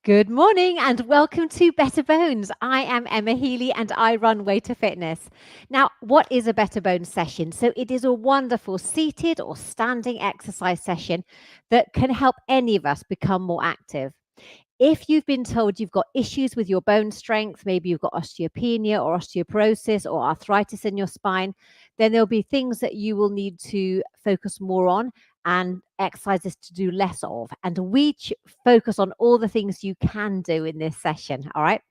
Good morning and welcome to Better Bones. I am Emma Healey and I run Way to Fitness. Now, what is a Better Bones session? So it is a wonderful seated or standing exercise session that can help any of us become more active. If you've been told you've got issues with your bone strength, maybe you've got osteopenia or osteoporosis or arthritis in your spine, then there'll be things that you will need to focus more on and exercises to do less of. And we focus on all the things you can do in this session. All right.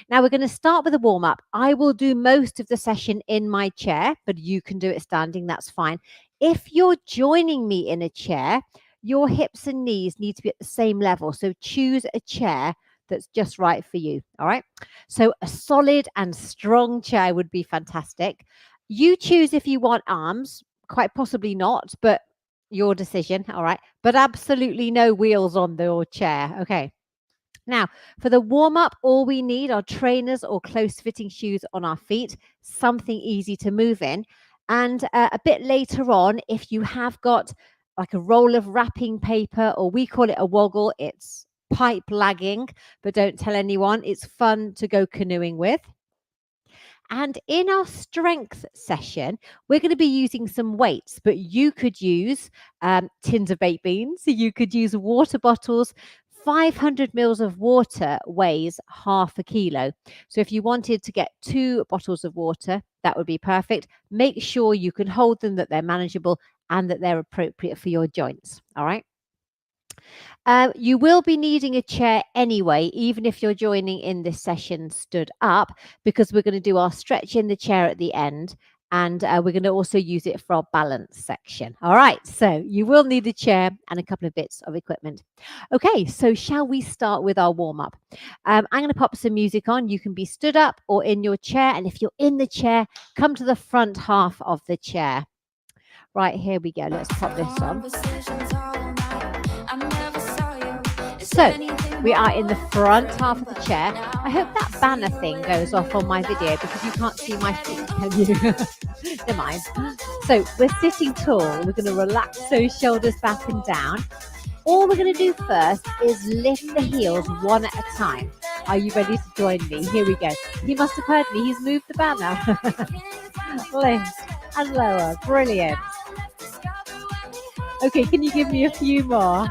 Now we're going to start with a warm up. I will do most of the session in my chair, but you can do it standing. That's fine. If you're joining me in a chair, your hips and knees need to be at the same level. So choose a chair that's just right for you. All right. So a solid and strong chair would be fantastic. You choose if you want arms, quite possibly not, but your decision. All right. But absolutely no wheels on your chair. Okay. Now, for the warm up, all we need are trainers or close fitting shoes on our feet, something easy to move in. And a bit later on, if you have got like a roll of wrapping paper, or we call it a woggle, it's pipe lagging, but don't tell anyone. It's fun to go canoeing with. And in our strength session, we're going to be using some weights, but you could use tins of baked beans. So you could use water bottles. 500 mils of water weighs half a kilo. So if you wanted to get 2 bottles of water, that would be perfect. Make sure you can hold them, that they're manageable and that they're appropriate for your joints. All right. You will be needing a chair anyway, even if you're joining in this session stood up, because we're going to do our stretch in the chair at the end. And we're going to also use it for our balance section. All right, so you will need a chair and a couple of bits of equipment. Okay, so shall we start with our warm-up? I'm going to pop some music on. You can be stood up or in your chair. And if you're in the chair, come to the front half of the chair. Right, here we go. Let's pop this on. So we are in the front half of the chair. I hope that banner thing goes off on my video because you can't see my feet, can you? Never mind. So we're sitting tall. We're going to relax those shoulders back and down. All we're going to do first is lift the heels one at a time. Are you ready to join me? Here we go. He must have heard me. He's moved the banner. Lift and lower. Brilliant. Okay, can you give me a few more?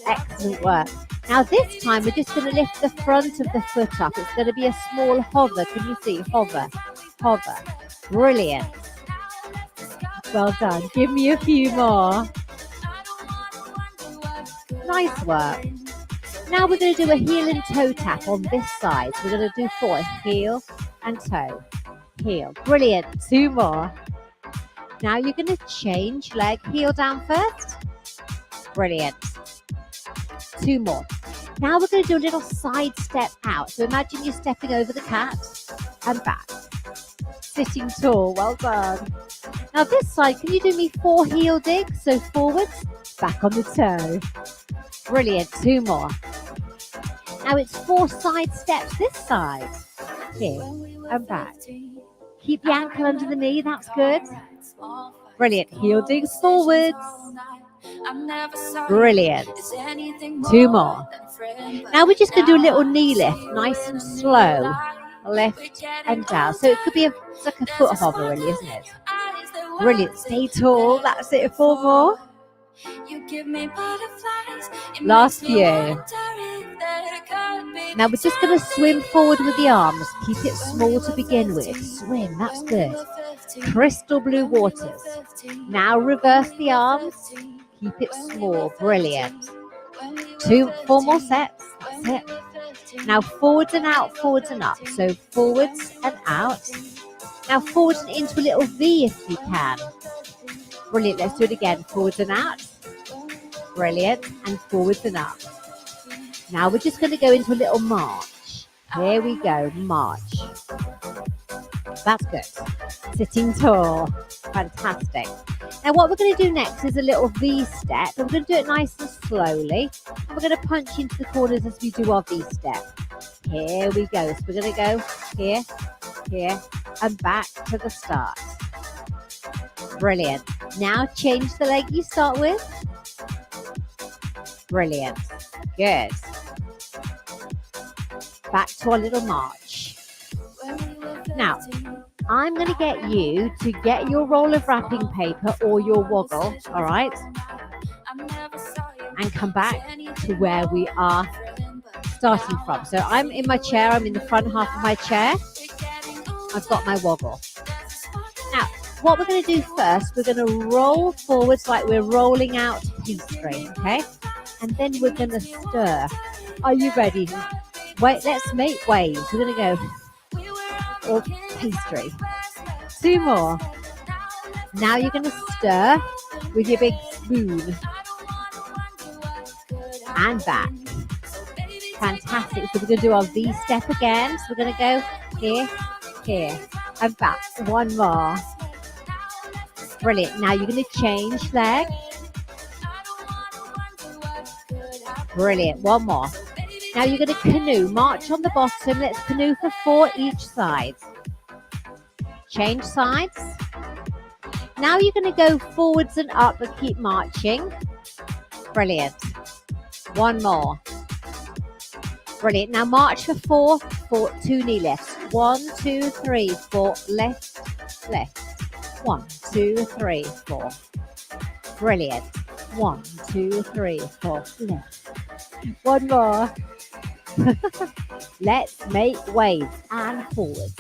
Excellent work. Now this time we're just going to lift the front of the foot up. It's going to be a small hover. Can you see? Hover, hover. Brilliant. Well done. Give me a few more. Nice work. Now we're going to do a heel and toe tap on this side. We're going to do 4. Heel and toe. Heel. Brilliant. 2 more. Now you're going to change leg. Heel down first. Brilliant. 2 more. Now we're going to do a little side step out. So imagine you're stepping over the cat and back. Sitting tall. Well done. Now this side, can you do me 4 heel digs? So forwards, back on the toe. Brilliant. 2 more. Now it's 4 side steps this side. Here and back. Keep the ankle under the knee. That's good. Brilliant. Heel digs forwards. Brilliant. 2 more. Now we're just going to do a little knee lift, nice and slow. Lift and down. So it could be it's like a foot hover, really, isn't it? Brilliant. Stay tall. That's it. 4 more. Last few. Now we're just going to swim forward with the arms. Keep it small to begin with. Swim. That's good. Crystal blue waters. Now reverse the arms. Keep it small. Brilliant. 4 more sets. That's it. Now forwards and out, forwards and up. So forwards and out. Now forwards and into a little V if you can. Brilliant. Let's do it again. Forwards and out. Brilliant. And forwards and up. Now we're just going to go into a little march. Here we go. March. That's good. Sitting tall. Fantastic. Now what we're going to do next is a little V step. And we're going to do it nice and slowly. And we're going to punch into the corners as we do our V step. Here we go. So we're going to go here, here, and back to the start. Brilliant. Now change the leg you start with. Brilliant. Good. Back to our little march. Now, I'm going to get you to get your roll of wrapping paper or your woggle, all right? And come back to where we are starting from. So I'm in my chair. I'm in the front half of my chair. I've got my woggle. Now, what we're going to do first, we're going to roll forwards like we're rolling out pastry, okay? And then we're going to stir. Are you ready? Wait, let's make waves. We're going to go or pastry. 2 more. Now you're going to stir with your big spoon. And back. Fantastic. So we're going to do our V step again. So we're going to go here, here, and back. 1 more. Brilliant. Now you're going to change leg. Brilliant. 1 more. Now you're going to canoe. March on the bottom. Let's canoe for 4 each side. Change sides. Now you're going to go forwards and up and keep marching. Brilliant. 1 more. Brilliant. Now march for 4, 2 knee lifts. 1, 2, 3, 4, left, left. 1, 2, 3, 4. Brilliant. 1, 2, 3, 4, left. 1 more. Let's make waves and forwards.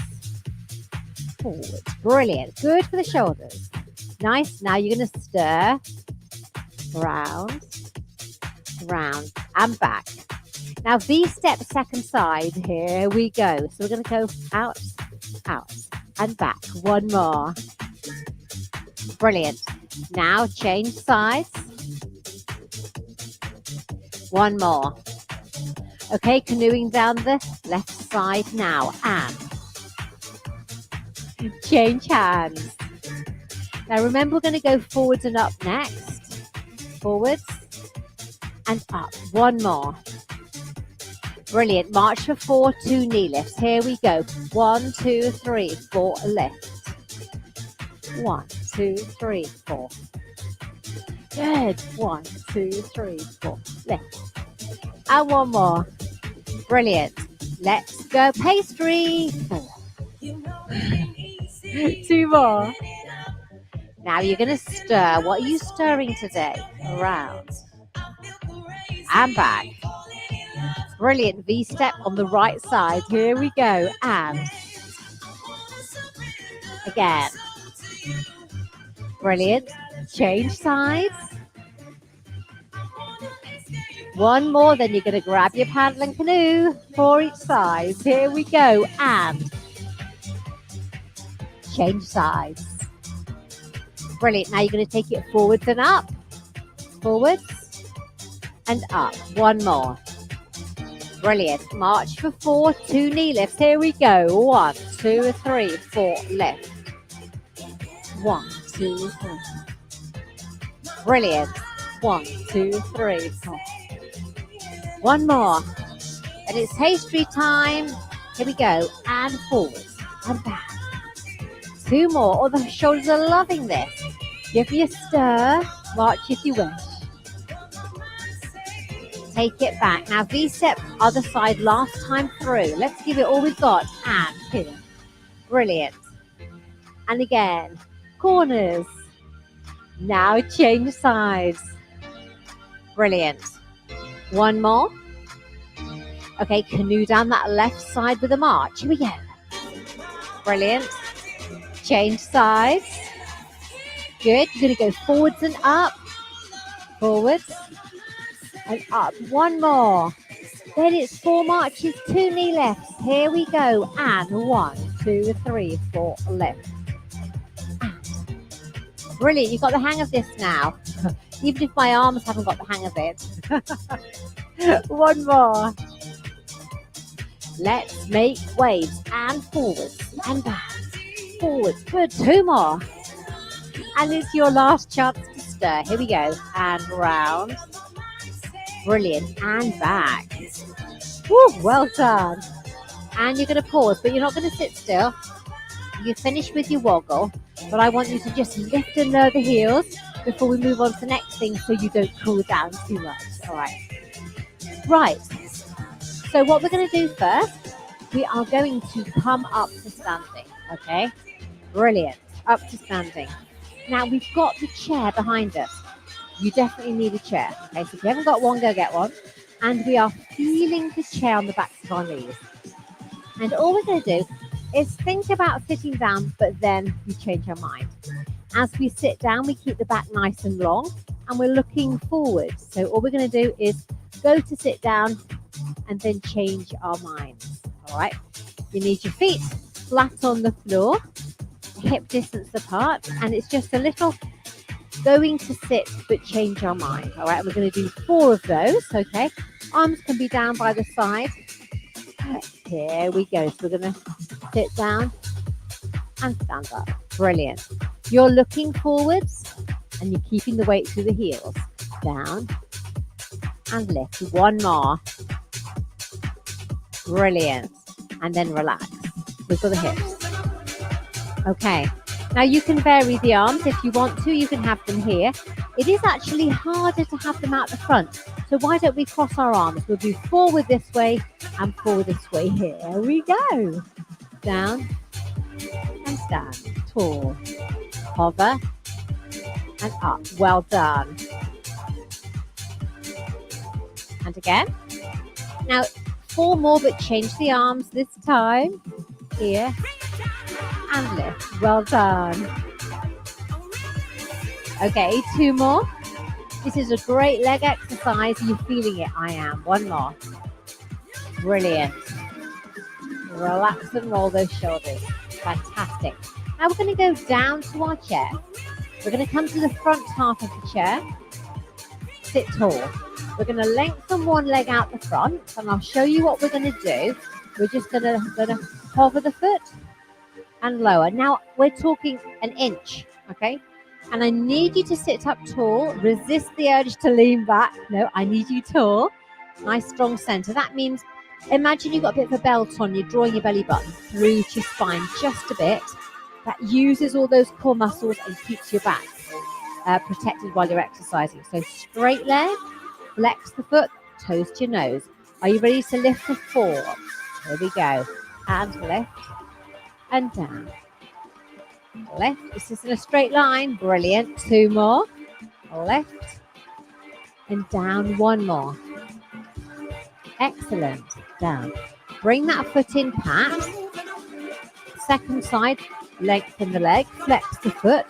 Forwards. Brilliant. Good for the shoulders. Nice. Now you're going to stir. Round, round, and back. Now V-step second side. Here we go. So we're going to go out, out, and back. 1 more. Brilliant. Now change sides. 1 more. Okay, canoeing down the left side now. And change hands. Now remember, we're going to go forwards and up next. Forwards and up. 1 more. Brilliant. March for 4, 2 knee lifts. Here we go. 1, 2, 3, 4, lift. 1, 2, 3, 4. Good. 1, 2, 3, 4, lift. And 1 more. Brilliant. Let's go pastry. 4. 2 more. Now you're going to stir. What are you stirring today? Around. And back. Brilliant. V-step on the right side. Here we go. And again. Brilliant. Change sides. 1 more. Then you're going to grab your paddle and canoe. 4 each side. Here we go. And change sides. Brilliant. Now you're going to take it forwards and up. Forwards and up. 1 more. Brilliant. March for 4, 2 knee lifts. Here we go. 1, 2, 3, 4, lift. 1, 2, 3. Brilliant. 1, 2, 3, 4. 1 more. And it's pastry time. Here we go. And forwards and back. 2 more. Oh, the shoulders are loving this. Give me a stir. March if you wish. Take it back. Now V-step other side last time through. Let's give it all we've got. And here. Brilliant. And again. Corners. Now change sides. Brilliant. 1 more. Okay, canoe down that left side with a march. Here we go. Brilliant. Change sides. Good. You're going to go forwards and up. Forwards and up. 1 more. Then it's 4 marches, 2 knee lifts. Here we go. And 1, 2, 3, 4, lift. Brilliant. You've got the hang of this now. Even if my arms haven't got the hang of it. 1 more. Let's make waves and forwards and back. Forwards. Good. 2 more. And it's your last chance to stir. Here we go. And round. Brilliant. And back. Woo, well done. And you're going to pause, but you're not going to sit still. You finish with your woggle, but I want you to just lift and lower the heels before we move on to the next thing so you don't cool down too much. All right. Right. So what we're going to do first, we are going to come up to standing. Okay. Brilliant. Up to standing. Now we've got the chair behind us. You definitely need a chair. Okay. So if you haven't got one, go get one. And we are feeling the chair on the backs of our knees. And all we're going to do is think about sitting down, but then we change our mind. As we sit down, we keep the back nice and long and we're looking forward. So all we're going to do is go to sit down and then change our minds. All right. You need your feet flat on the floor, hip distance apart, and it's just a little going to sit but change our mind. All right. We're going to do 4 of those. Okay. Arms can be down by the side. Here we go. So we're going to sit down and stand up. Brilliant. You're looking forwards and you're keeping the weight through the heels. Down and lift. 1 more. Brilliant. And then relax. Wiggle the hips. Okay. Now you can vary the arms if you want to. You can have them here. It is actually harder to have them out the front. So why don't we cross our arms? We'll do forward this way and forward this way. Here we go. Down and stand. Tall. Hover and up. Well done. And again. Now 4 more, but change the arms this time. Here and lift. Well done. Okay, 2 more. This is a great leg exercise. Are you feeling it? I am. 1 more. Brilliant. Relax and roll those shoulders. Fantastic. Now we're going to go down to our chair. We're going to come to the front half of the chair. Sit tall. We're going to lengthen one leg out the front, and I'll show you what we're going to do. We're just going to hover the foot and lower. Now we're talking an inch, okay? And I need you to sit up tall. Resist the urge to lean back. No, I need you tall. Nice strong center. That means imagine you've got a bit of a belt on. You're drawing your belly button through to your spine just a bit. That uses all those core muscles and keeps your back protected while you're exercising. So straight leg, flex the foot, toes to your nose. Are you ready to lift to 4? Here we go. And lift and down. Lift. This is in a straight line. Brilliant. 2 more. Lift and down. 1 more. Excellent. Down. Bring that foot in pat. Second side. Lengthen the leg. Flex the foot.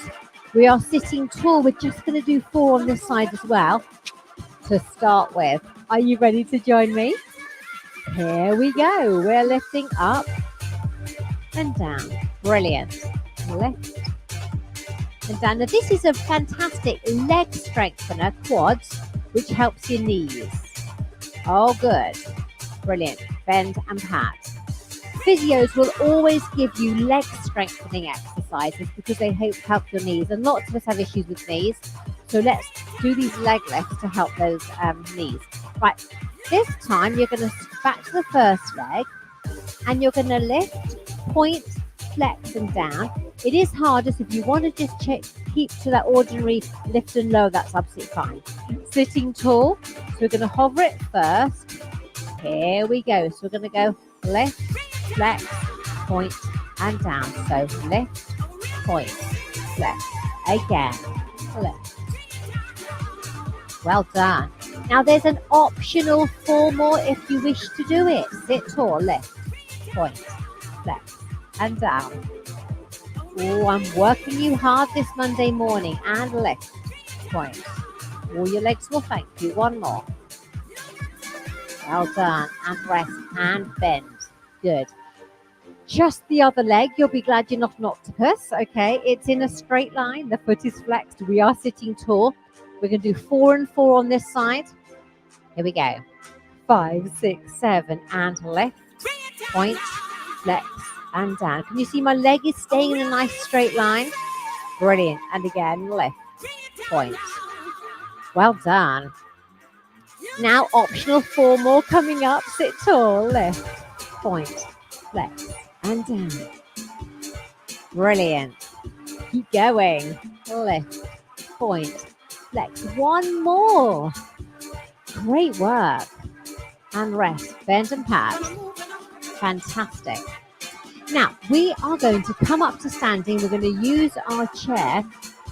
We are sitting tall. We're just going to do 4 on this side as well to start with. Are you ready to join me? Here we go. We're lifting up and down. Brilliant. Lift and down. Now this is a fantastic leg strengthener, quads, which helps your knees. Oh, good. Brilliant. Bend and pat. Physios will always give you leg strengthening exercises because they help your knees. And lots of us have issues with knees. So let's do these leg lifts to help those knees. Right. This time you're going to back to the first leg and you're going to lift, point, flex and down. It is hardest if you want to just keep to that ordinary lift and low, that's absolutely fine. Sitting tall, so we're going to hover it first. Here we go. So we're going to go lift, flex, point and down. So lift, point, flex. Again, lift. Well done. Now there's an optional 4 more if you wish to do it. Sit tall, lift, point, flex and down. Oh, I'm working you hard this Monday morning. And lift, point. All your legs will thank you. 1 more. Well done. And rest and bend. Good. Just the other leg. You'll be glad you're not an octopus. Okay. It's in a straight line. The foot is flexed. We are sitting tall. We're going to do 4 and 4 on this side. Here we go. 5, 6, 7. And lift, point, flex, and down. Can you see my leg is staying in a nice straight line? Brilliant. And again, lift, point. Well done. Now optional 4 more coming up. Sit tall, lift, point, flex, and down. Brilliant. Keep going. Lift, point, flex. 1 more. Great work. and rest. Bend and pat. Fantastic. Now, we are going to come up to standing. We're going to use our chair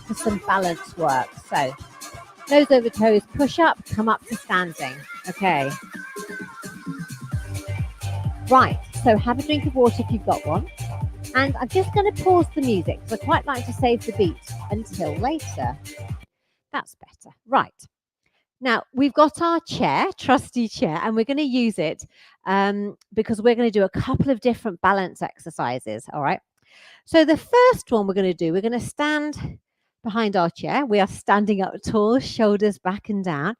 for some balance work. So, nose over toes, push up, come up to standing. Okay. Right, so have a drink of water if you've got one. And I'm just going to pause the music because I quite like to save the beat until later. That's better. Right. Now, we've got our chair, trusty chair, and we're going to use it because we're going to do a couple of different balance exercises, all right? So the first one we're going to do, we're going to stand behind our chair. We are standing up tall, shoulders back and down,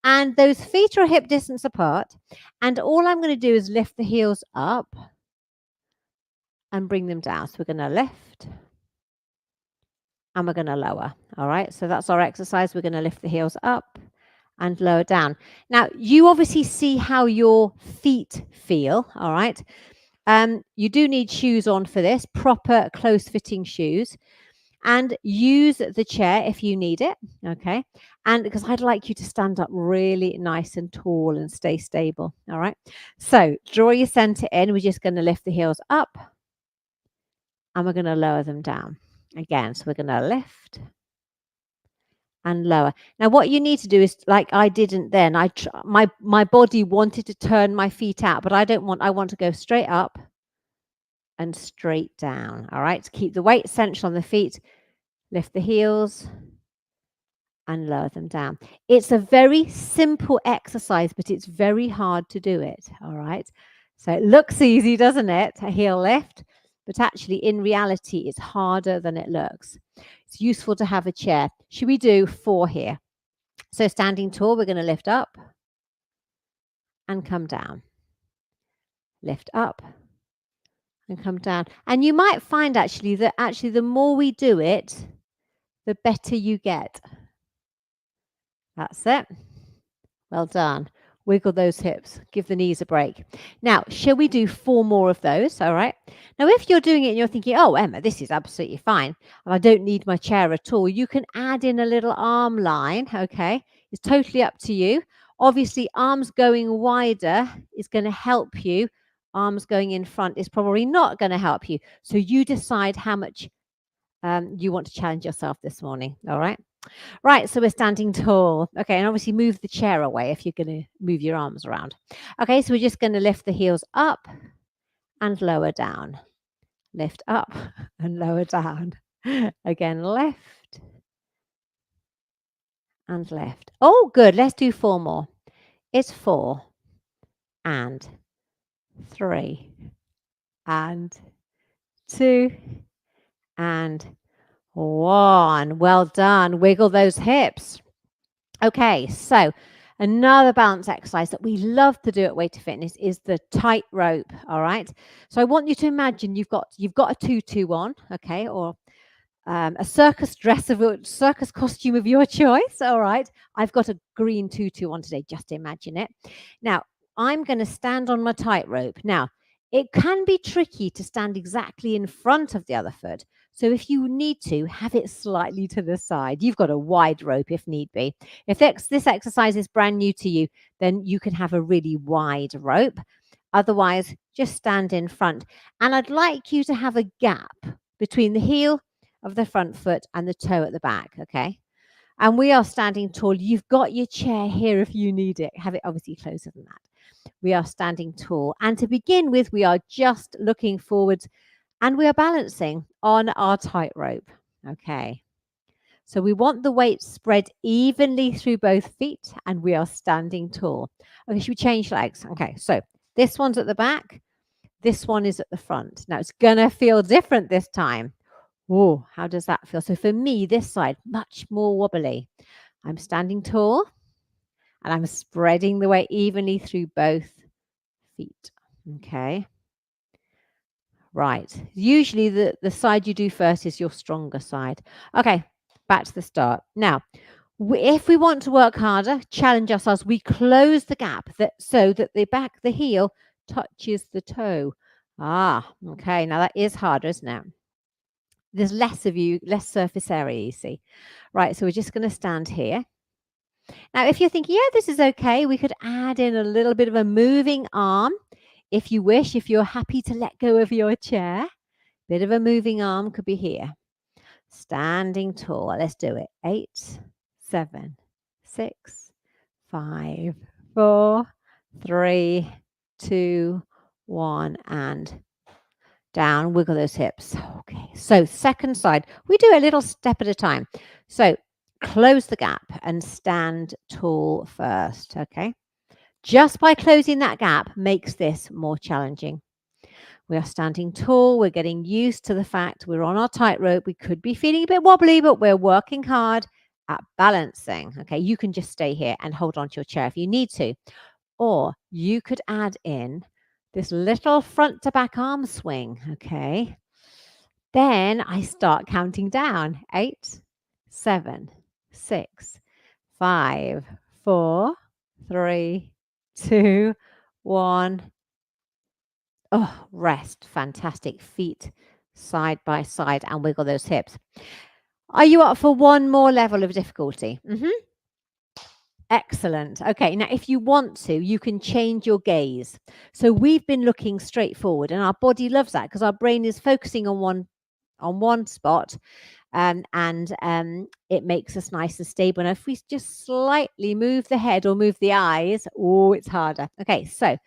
and those feet are hip distance apart. And all I'm going to do is lift the heels up and bring them down. So we're going to lift and we're going to lower, all right? So that's our exercise. We're going to lift the heels up and lower down. Now, you obviously see how your feet feel, all right? You do need shoes on for this, proper close-fitting shoes. And use the chair if you need it, okay? And because I'd like you to stand up really nice and tall and stay stable, all right? So draw your center in. We're just going to lift the heels up and we're going to lower them down. Again, so we're going to lift and lower. Now, what you need to do is, like I didn't then, my body wanted to turn my feet out, but I want to go straight up and straight down, all right? To keep the weight central on the feet, lift the heels and lower them down. It's a very simple exercise, but it's very hard to do it, all right? So it looks easy, doesn't it? A heel lift, but actually in reality, it's harder than it looks. It's useful to have a chair. Should we do 4 here? So standing tall, we're going to lift up and come down. Lift up and come down. And you might find actually that the more we do it, the better you get. That's it. Well done. Wiggle those hips. Give the knees a break. Now, shall we do 4 more of those? All right. Now, if you're doing it and you're thinking, oh, Emma, this is absolutely fine, and I don't need my chair at all, you can add in a little arm line. Okay. It's totally up to you. Obviously, arms going wider is going to help you. Arms going in front is probably not going to help you. So you decide how much you want to challenge yourself this morning. All right. Right, so we're standing tall. Okay, and obviously move the chair away if you're going to move your arms around. Okay, so we're just going to lift the heels up and lower down. Lift up and lower down. Again, lift and lift. Oh, good. Let's do 4 more. It's 4 and 3 and 2 and 1. Well done. Wiggle those hips. Okay, so another balance exercise that we love to do at Way to Fitness is the tightrope. All right. So I want you to imagine you've got a tutu on, okay, or a circus costume of your choice. All right. I've got a green tutu on today. Just imagine it. Now I'm going to stand on my tightrope. Now it can be tricky to stand exactly in front of the other foot. So if you need to, have it slightly to the side. You've got a wide rope if need be. If this exercise is brand new to you, then you can have a really wide rope. Otherwise, just stand in front. And I'd like you to have a gap between the heel of the front foot and the toe at the back, okay? And we are standing tall. You've got your chair here if you need it. Have it obviously closer than that. We are standing tall. And to begin with, we are just looking forward and we are balancing on our tightrope. Okay. So we want the weight spread evenly through both feet and we are standing tall. Okay, should we change legs? Okay, so this one's at the back. This one is at the front. Now it's going to feel different this time. Whoa, how does that feel? So for me, this side, much more wobbly. I'm standing tall and I'm spreading the weight evenly through both feet. Okay. Right. Usually the side you do first is your stronger side. Okay, back to the start. Now, if we want to work harder, challenge ourselves, we close the gap so that the heel touches the toe. Okay. Now that is harder, isn't it? There's less surface area, you see. Right, so we're just going to stand here. Now, if you're thinking, yeah, this is okay, we could add in a little bit of a moving arm. If you wish, if you're happy to let go of your chair, bit of a moving arm could be here. Standing tall. Let's do it. 8, 7, 6, 5, 4, 3, 2, 1, and down. Wiggle those hips. Okay. So second side. We do a little step at a time. So close the gap and stand tall first. Okay. Just by closing that gap makes this more challenging. We are standing tall. We're getting used to the fact we're on our tightrope. We could be feeling a bit wobbly, but we're working hard at balancing. Okay, you can just stay here and hold on to your chair if you need to. Or you could add in this little front to back arm swing. Okay. Then I start counting down. 8, 7, 6, 5, 4, 3, 2, 1. Oh, rest. Fantastic. Feet side by side and wiggle those hips. Are you up for one more level of difficulty? Excellent. Okay, now if you want to, you can change your gaze. So we've been looking straight forward, and our body loves that because our brain is focusing on one spot, and it makes us nice and stable. And if we just slightly move the head or move the eyes, oh, it's harder. Okay, so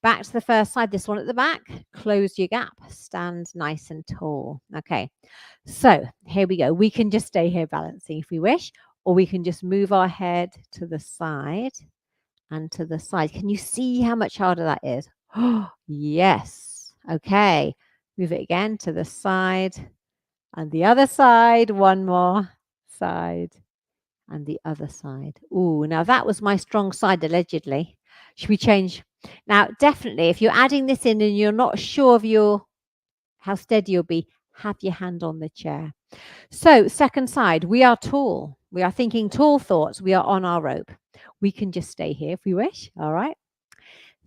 back to the first side, this one at the back, close your gap, stand nice and tall. Okay, so here we go. We can just stay here balancing if we wish, or we can just move our head to the side and to the side. Can you see how much harder that is? Oh, yes. Okay, move it again to the side and the other side. One more side and the other side. Ooh, now that was my strong side allegedly. Should we change? Now, definitely, if you're adding this in and you're not sure of how steady you'll be, have your hand on the chair. So, second side, we are tall. We are thinking tall thoughts. We are on our rope. We can just stay here if we wish. All right.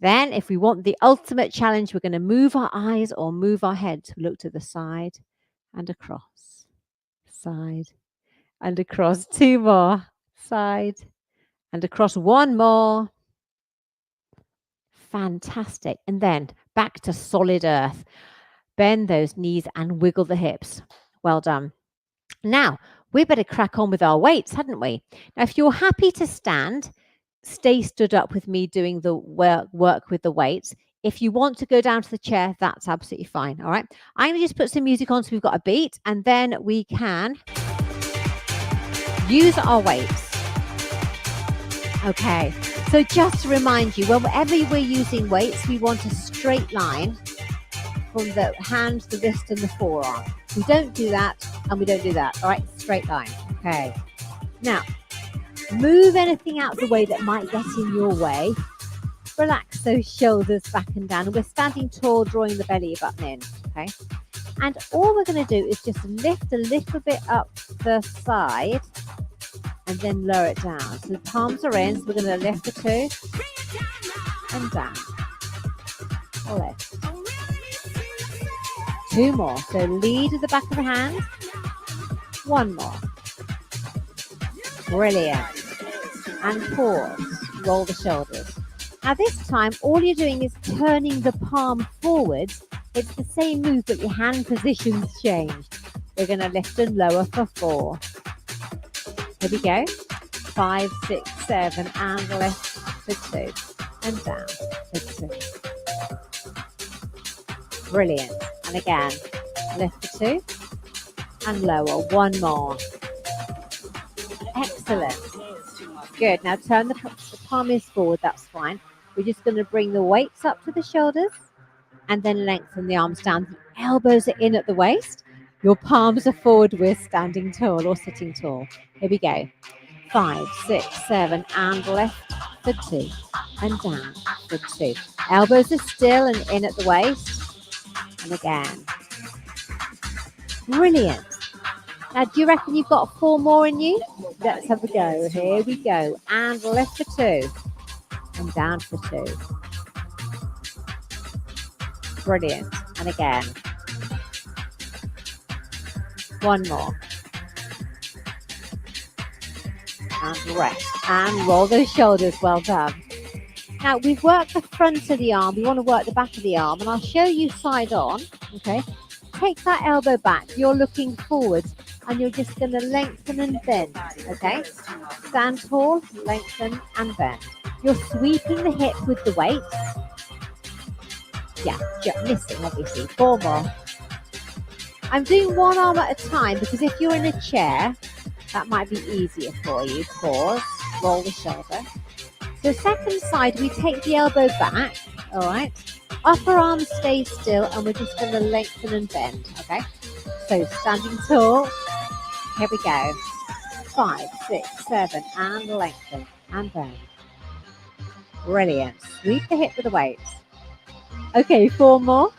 Then, if we want the ultimate challenge, we're going to move our eyes or move our head. Look to the side and across, side and across. 2 more, side and across. 1 more. Fantastic. And then back to solid earth. Bend those knees and wiggle the hips. Well done. Now, we better crack on with our weights, hadn't we? Now, if you're happy to stand, stay stood up with me doing the work with the weights. If you want to go down to the chair, that's absolutely fine. All right. I'm going to just put some music on so we've got a beat, and then we can use our weights. Okay. So just to remind you, whenever we're using weights, we want a straight line from the hand, the wrist, and the forearm. We don't do that, and we don't do that. All right, straight line. Okay. Now, move anything out of the way that might get in your way. Relax those shoulders back and down. And we're standing tall, drawing the belly button in. Okay. And all we're going to do is just lift a little bit up the side and then lower it down. So the palms are in. So we're going to lift the 2 and down. Lift. 2 more. So lead at the back of the hand. 1 more. Brilliant. And pause. Roll the shoulders. Now this time, all you're doing is turning the palm forwards. It's the same move, but your hand position's changed. We're going to lift and lower for 4. Here we go. 5, 6, 7, and lift for 2. And down for 2. Brilliant. And again, lift for 2 and lower. 1 more. Excellent. Good. Now turn the palm is forward. That's fine. We're just going to bring the weights up to the shoulders and then lengthen the arms down. The elbows are in at the waist. Your palms are forward. We're standing tall or sitting tall. Here we go. 5, 6, 7, and lift for 2 and down for 2. Elbows are still and in at the waist. And again. Brilliant. Now, do you reckon you've got 4 more in you? Let's have a go. Here we go. And lift for 2 and down for 2. Brilliant. And again. 1 more. and rest, and roll those shoulders. Well done. Now, we've worked the front of the arm. We want to work the back of the arm, and I'll show you side on, okay? Take that elbow back. You're looking forwards, and you're just going to lengthen and bend, okay? Stand tall, lengthen, and bend. You're sweeping the hip with the weight. Yeah, missing, obviously. 4 more. I'm doing one arm at a time because if you're in a chair, that might be easier for you. Pause, roll the shoulder. So second side, we take the elbow back, all right? Upper arm stays still, and we're just going to lengthen and bend, okay? So standing tall, here we go. 5, 6, 7, and lengthen, and bend. Brilliant. Sweep the hip with the weight. Okay, 4 more.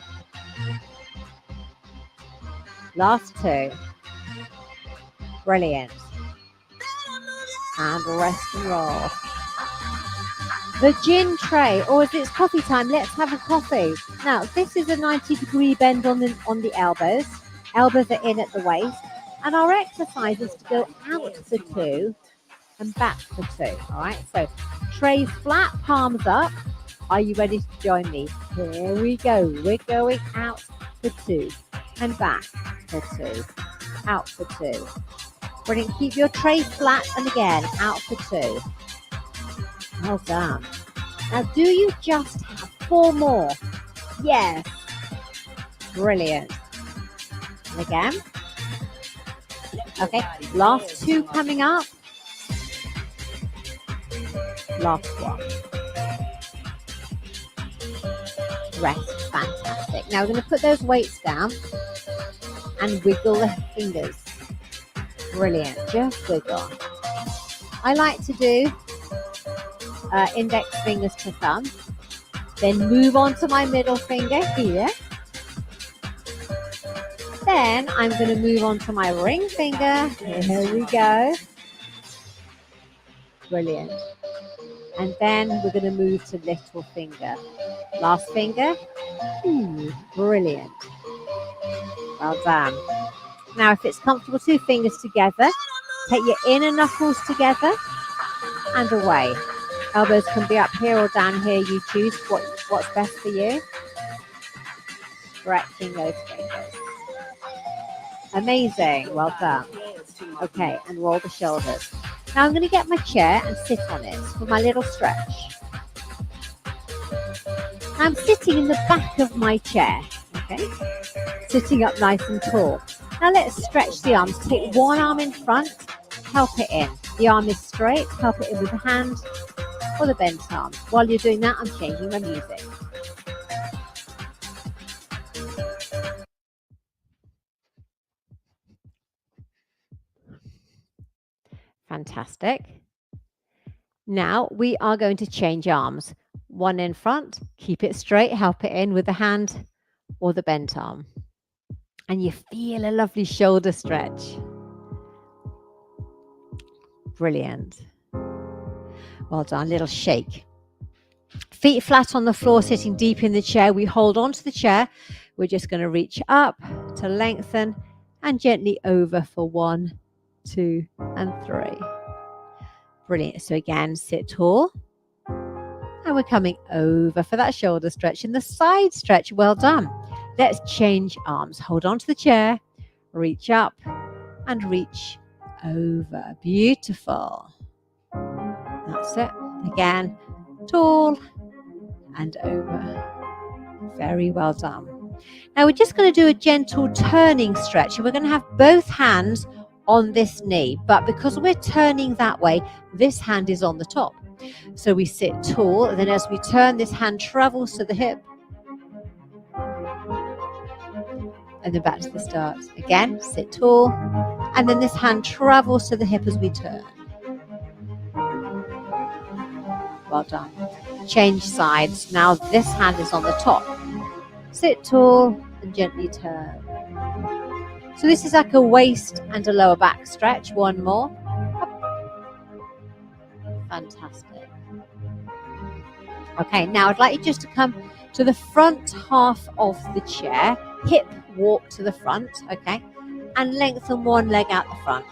Last 2. Brilliant. And rest and roll. The gin tray, or if it's coffee time, let's have a coffee. Now, this is a 90-degree bend on the elbows. Elbows are in at the waist. And our exercise is to go out for 2 and back for 2. All right, so trays flat, palms up. Are you ready to join me? Here we go. We're going out for 2 and back for 2. Out for 2. Brilliant. Keep your tray flat, and again, out for 2. Well done. Now, do you just have 4 more? Yes. Brilliant. And again. Okay, last 2 coming up. Last 1. Rest. Fantastic. Now, we're going to put those weights down and wiggle the fingers. Brilliant. Just wiggle. I like to do index fingers to thumb, then move on to my middle finger here. Then I'm going to move on to my ring finger. Here we go. Brilliant. And then we're going to move to little finger. Last finger. Brilliant. Well done. Now, if it's comfortable, 2 fingers together. Take your inner knuckles together and away. Elbows can be up here or down here. You choose what's best for you. Stretching those fingers. Amazing. Well done. Okay, and roll the shoulders. Now I'm going to get my chair and sit on it for my little stretch. I'm sitting in the back of my chair. Okay, sitting up nice and tall. Now let's stretch the arms. Take one arm in front, help it in. The arm is straight, help it in with the hand or the bent arm. While you're doing that, I'm changing my music. Fantastic. Now we are going to change arms. One in front, keep it straight, help it in with the hand or the bent arm. And you feel a lovely shoulder stretch. Brilliant. Well done. Little shake. Feet flat on the floor, sitting deep in the chair. We hold on to the chair. We're just going to reach up to lengthen and gently over for 1, 2, and 3. Brilliant. So again, sit tall. And we're coming over for that shoulder stretch and the side stretch. Well done. Let's change arms. Hold on to the chair. Reach up and reach over. Beautiful. That's it. Again, tall and over. Very well done. Now we're just going to do a gentle turning stretch. And we're going to have both hands on this knee. But because we're turning that way, this hand is on the top. So we sit tall. And then as we turn, this hand travels to the hip. And then back to the start. Again, sit tall. And then this hand travels to the hip as we turn. Well done. Change sides. Now this hand is on the top. Sit tall and gently turn. So this is like a waist and a lower back stretch. One more. Fantastic. Okay, now I'd like you just to come to the front half of the chair. Hip walk to the front, okay? And lengthen one leg out the front.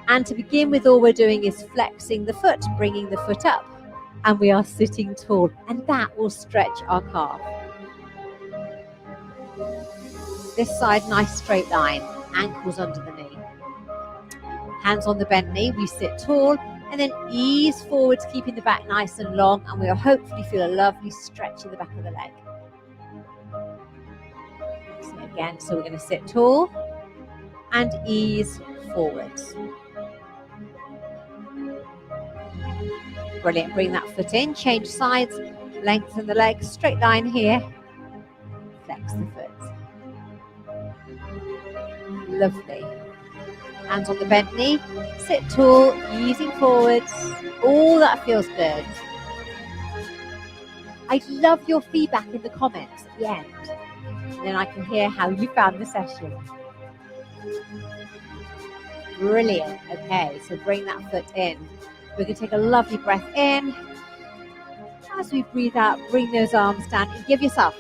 And to begin with, all we're doing is flexing the foot, bringing the foot up, and we are sitting tall, and that will stretch our calf. This side, nice straight line, ankles under the knee. Hands on the bent knee, we sit tall, and then ease forwards, keeping the back nice and long, and we'll hopefully feel a lovely stretch in the back of the leg. So again, so we're going to sit tall and ease forwards. Brilliant. Bring that foot in, change sides, lengthen the leg, straight line here, flex the foot. Lovely. Hands on the bent knee, sit tall, easing forwards. All that feels good. I'd love your feedback in the comments at the end. And then I can hear how you found the session. Brilliant. Okay, so bring that foot in. We're going to take a lovely breath in. As we breathe out, bring those arms down and give yourself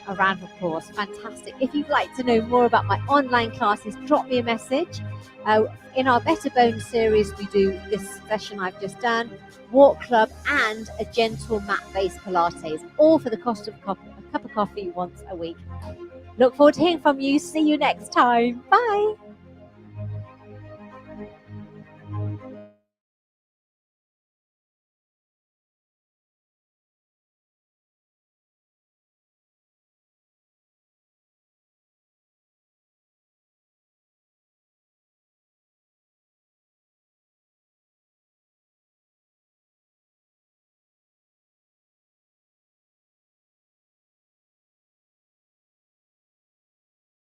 a round of applause. Fantastic. If you'd like to know more about my online classes, drop me a message. In our Better Bones series, we do this session I've just done, walk club, and a gentle mat-based Pilates, all for the cost of a cup of coffee once a week. Look forward to hearing from you. See you next time. Bye.